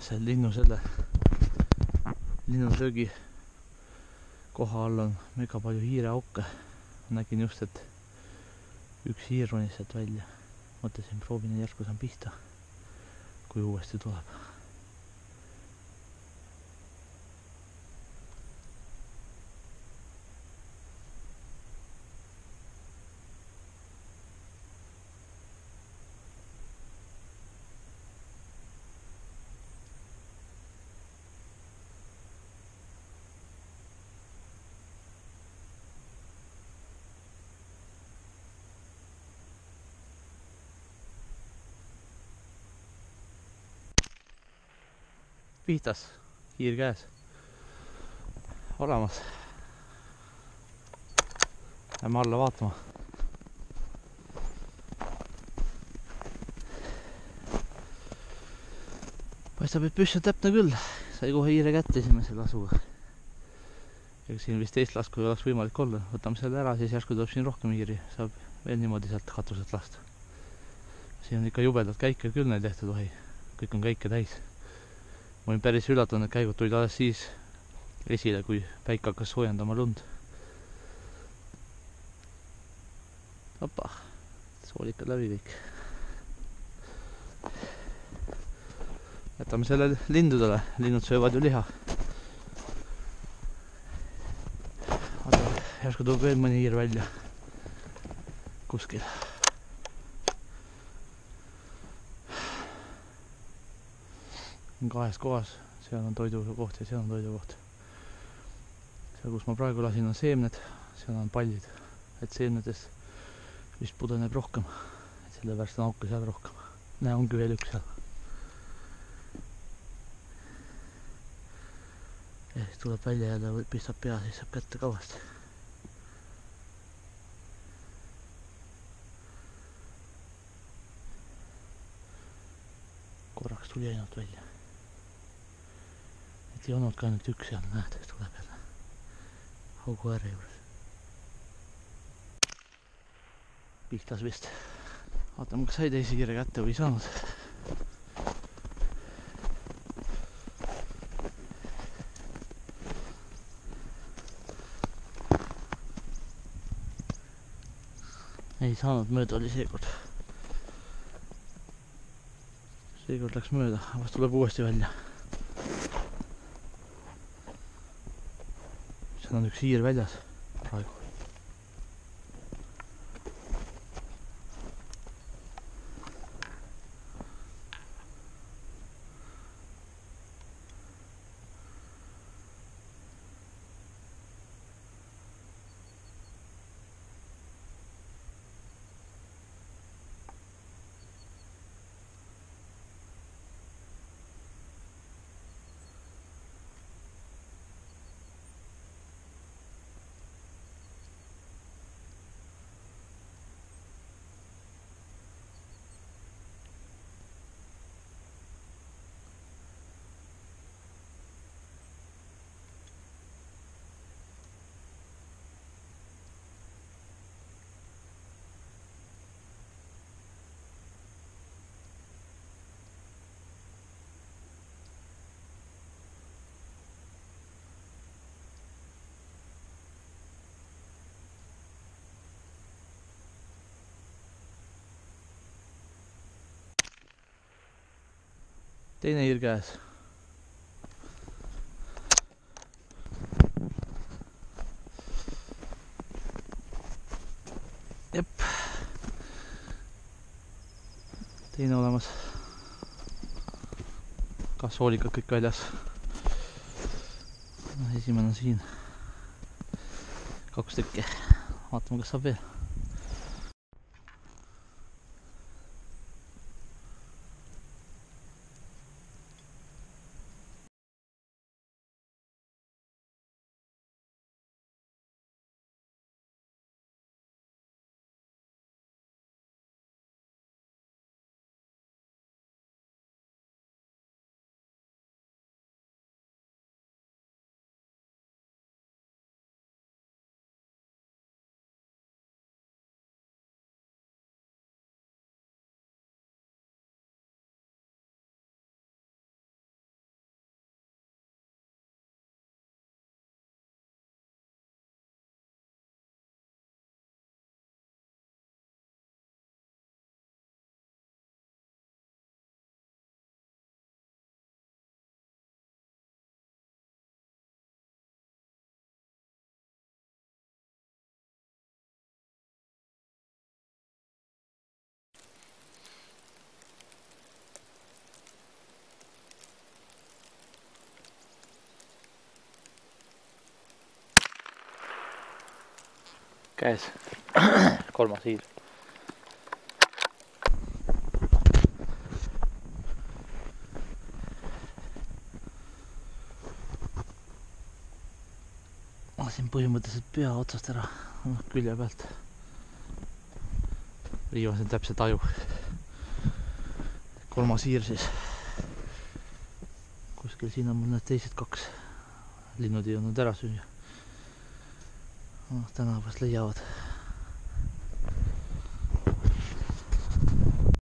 see linnusöögi koha all on mega palju hiireauke. Nägin just, et üks hiir ronis sealt välja. Mõtlesin, proovin järsku saan pihta, kui uuesti tuleb. Pihtas, hiir käes, olemas. Lähme alla vaatama. Paistab, et püss on täpne küll. Sai kohe hiire kätte esimese lasuga. Ega siin vist teist lasku ei oleks võimalik olla. Võtame selle ära, siis järsku tuleb siin rohkem hiiri. Saab veel niimoodi sealt katuselt lasta. Siin on ikka jubedalt käike küll neid tehtud vahi. Kõik on käike täis. Ma olin päris üllatunud, et käigud tulid alles siis esile, kui päik hakkas soojendama lund. Opa, soolikad läbi kõik. Jätame selle lindudele, linnud söövad ju liha. Järsku tuleb veel mõni hiir välja kuskil. On kahes kohas, seal on toidukoht ja seal on toidukoht. Seal, kus ma praegu lasin, on seemned, seal on pallid, et seemnedes vist pudeneb rohkem, et sellepärast on auke seal rohkem. Näe, ongi veel üks seal. Ja siis tuleb välja jälle, pistab pea, siis saab kätte kavast. Korraks tuli ainult välja. Et ei olnud ka ainult üks seal, näed, tuleb jälle haugu ääre juures. Pihtas vist. Vaatame, kas sai teisi hiire kätte või ei saanud. Ei saanud, mööda oli seekord. Seekord läks mööda, vast tuleb uuesti välja. Seal on üks hiir väljas praegu. Teine hiir käes. Jep. Teine olemas. Ka soolikad kõik väljas. Esimene on siin. 2 tükki. Vaatame, kas saab veel. käes kolmas hiir. Lasin põhimõtteliselt pea otsast ära, külje pealt. Riivasin täpselt aju. Kolmas hiir siis. Kuskil siin on mul need teised kaks. Linnud ei olnud ära süüa. Tänavast leiavad.